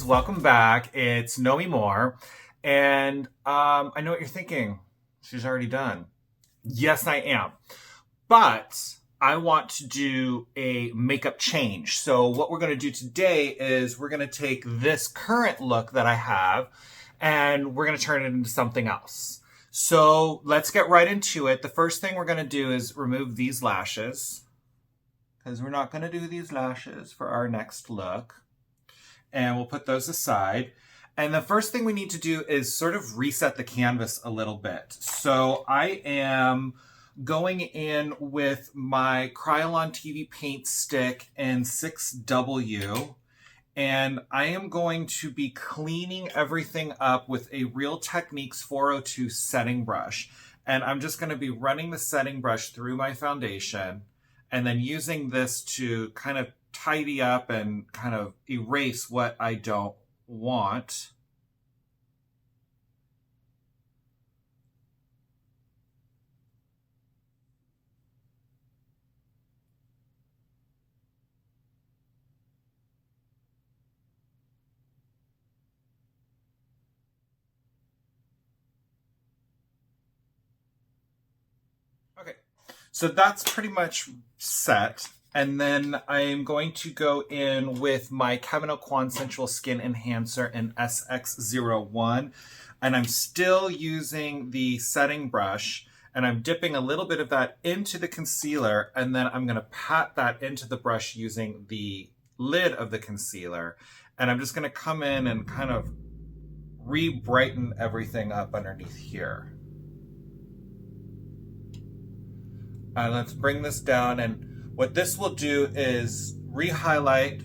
welcome back. It's Noir, and I know what you're thinking. She's already done. Yes, I am. But I want to do a makeup change. So what we're going to do today is we're going to take this current look that I have and we're going to turn it into something else. So let's get right into it. The first thing we're going to do is remove these lashes, because we're not going to do these lashes for our next look. And we'll put those aside. And the first thing we need to do is sort of reset the canvas a little bit. So I am going in with my Kryolan TV paint stick in 6W. And I am going to be cleaning everything up with a Real Techniques 402 setting brush. And I'm just going to be running the setting brush through my foundation and then using this to kind of tidy up and kind of erase what I don't want. Okay, so that's pretty much set. And then I'm going to go in with my Kevyn Aucoin Sensual Skin Enhancer in SX01. And I'm still using the setting brush. And I'm dipping a little bit of that into the concealer. And then I'm going to pat that into the brush using the lid of the concealer. And I'm just going to come in and kind of re-brighten everything up underneath here. Let's bring this down, and what this will do is re-highlight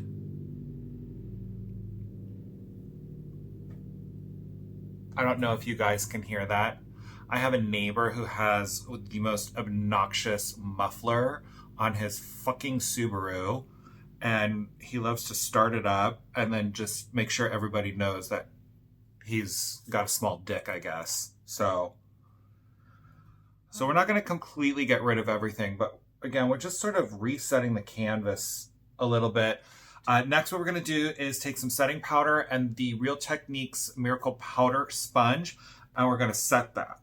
I don't know if you guys can hear that. I have a neighbor who has the most obnoxious muffler on his fucking Subaru, and he loves to start it up and then just make sure everybody knows that he's got a small dick, I guess. So we're not going to completely get rid of everything, but again, we're just sort of resetting the canvas a little bit. Next, what we're going to do is take some setting powder and the Real Techniques Miracle Powder Sponge, and we're going to set that.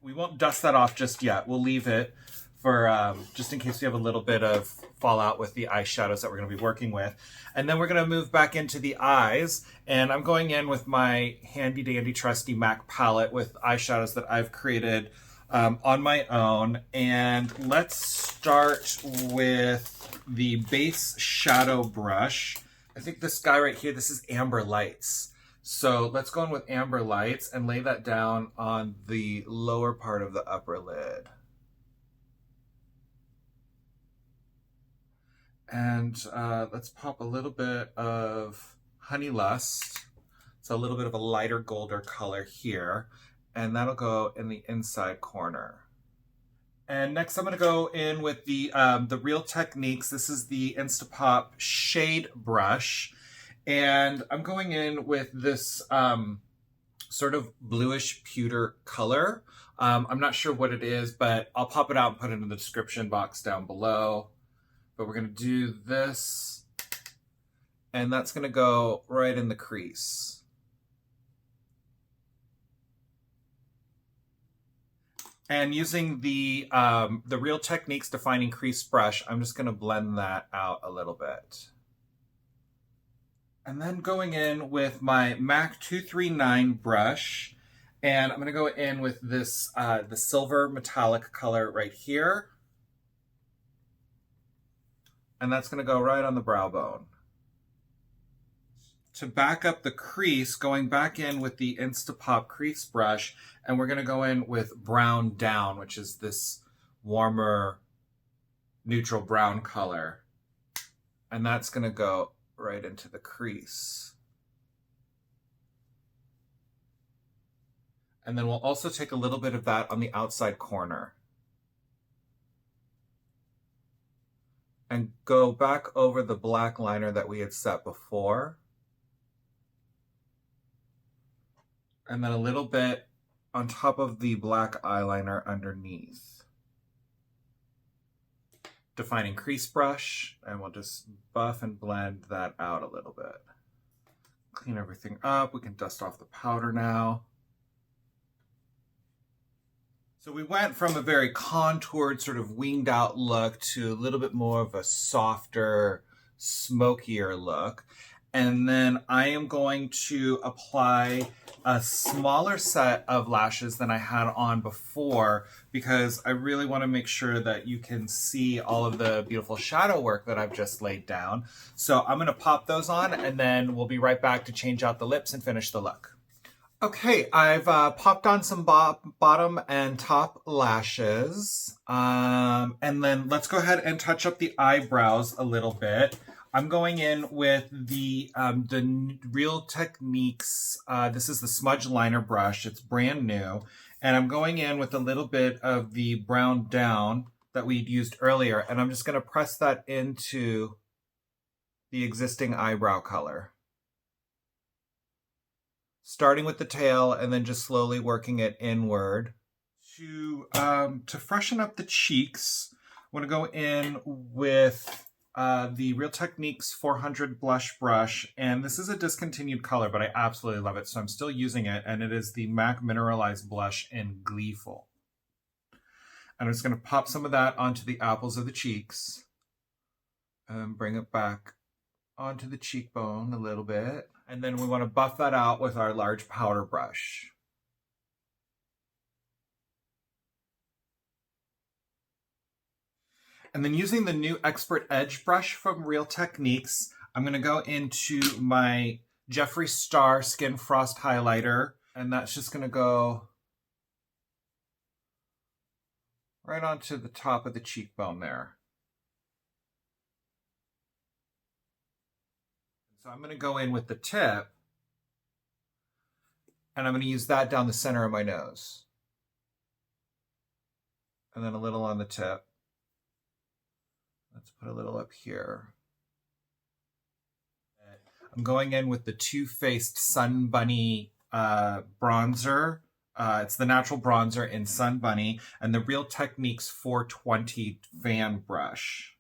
We won't dust that off just yet. We'll leave it for just in case we have a little bit of fallout with the eyeshadows that we're going to be working with. And then we're going to move back into the eyes, and I'm going in with my handy dandy trusty MAC palette with eyeshadows that I've created on my own. And let's start with the base shadow brush. I think this guy right here, this is Amber Lights. So let's go in with Amber Lights and lay that down on the lower part of the upper lid. And let's pop a little bit of Honeylust. It's a little bit of a lighter golder color here. And that'll go in the inside corner. And next I'm going to go in with the Real Techniques. This is the Instapop Shade Brush. And I'm going in with this sort of bluish pewter color. I'm not sure what it is, but I'll pop it out and put it in the description box down below. But we're going to do this, and that's going to go right in the crease. And using the Real Techniques Defining Crease Brush, I'm just going to blend that out a little bit. And then going in with my MAC 239 brush, and I'm going to go in with this the silver metallic color right here. And that's going to go right on the brow bone. To back up the crease, going back in with the Instapop crease brush, and we're going to go in with Brown Down, which is this warmer neutral brown color. And that's going to go right into the crease. And then we'll also take a little bit of that on the outside corner. And go back over the black liner that we had set before. And then a little bit on top of the black eyeliner underneath. defining crease brush, and we'll just buff and blend that out a little bit. Clean everything up. We can dust off the powder now. So we went from a very contoured, sort of winged out look to a little bit more of a softer, smokier look. And then I am going to apply a smaller set of lashes than I had on before, because I really want to make sure that you can see all of the beautiful shadow work that I've just laid down. So I'm going to pop those on, and then we'll be right back to change out the lips and finish the look. Okay, I've popped on some bottom and top lashes. And then let's go ahead and touch up the eyebrows a little bit. I'm going in with the Real Techniques. This is the smudge liner brush. It's brand new. And I'm going in with a little bit of the brown down that we used earlier. And I'm just going to press that into the existing eyebrow color. Starting with the tail and then just slowly working it inward. To freshen up the cheeks, I'm going to go in with the Real Techniques 400 blush brush, and this is a discontinued color, but I absolutely love it, so I'm still using it, and it is the MAC Mineralized Blush in Gleeful. And I'm just going to pop some of that onto the apples of the cheeks, and bring it back onto the cheekbone a little bit, and then we want to buff that out with our large powder brush. And then using the new Expert Edge brush from Real Techniques, I'm going to go into my Jeffree Star Skin Frost Highlighter, and that's just going to go right onto the top of the cheekbone there. So I'm going to go in with the tip, and I'm going to use that down the center of my nose. And then a little on the tip. Let's put a little up here. I'm going in with the Too Faced Sun Bunny bronzer. It's the natural bronzer in Sun Bunny, and the Real Techniques 420 fan brush.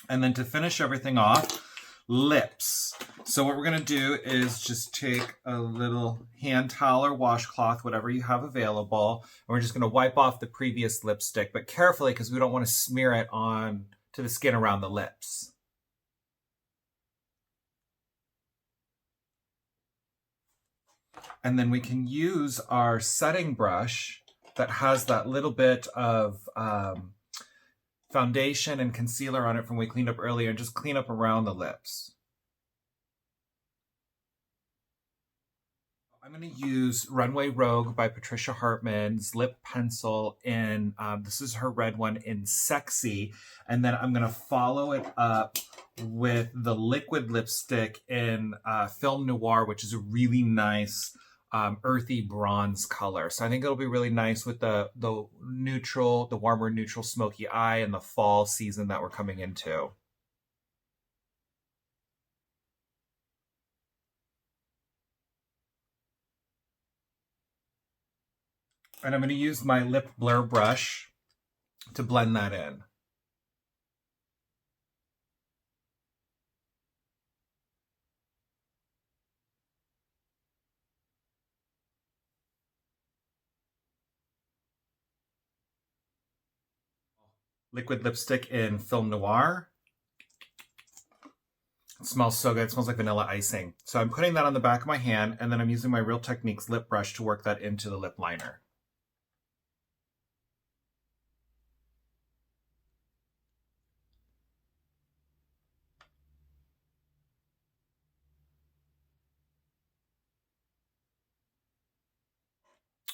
And then to finish everything off, lips. So what we're going to do is just take a little hand towel or washcloth, whatever you have available, and we're just going to wipe off the previous lipstick, but carefully because we don't want to smear it on to the skin around the lips. And then we can use our setting brush that has that little bit of foundation and concealer on it from we cleaned up earlier, and just clean up around the lips. I'm going to use Runway Rogue by Patricia Hartman's lip pencil in, this is her red one in Sexy, and then I'm going to follow it up with the liquid lipstick in Film Noir, which is a really nice earthy bronze color. So I think it'll be really nice with the neutral, the warmer neutral smoky eye and the fall season that we're coming into. And I'm going to use my lip blur brush to blend that in. Liquid lipstick in Film Noir. It smells so good. It smells like vanilla icing. So I'm putting that on the back of my hand, and then I'm using my Real Techniques lip brush to work that into the lip liner.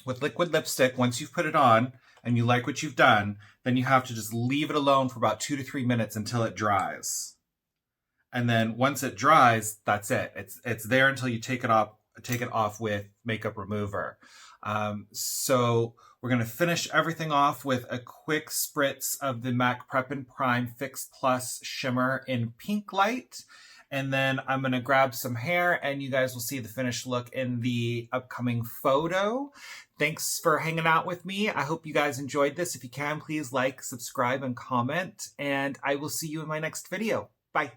With liquid lipstick, once you've put it on and you like what you've done, then you have to just leave it alone for about 2 to 3 minutes until it dries. And then once it dries, that's it. It's there until you take it off with makeup remover. So we're going to finish everything off with a quick spritz of the MAC Prep and Prime Fix Plus Shimmer in Pinklite. And then I'm going to grab some hair and you guys will see the finished look in the upcoming photo. Thanks for hanging out with me. I hope you guys enjoyed this. If you can, please like, subscribe, and comment. And I will see you in my next video. Bye.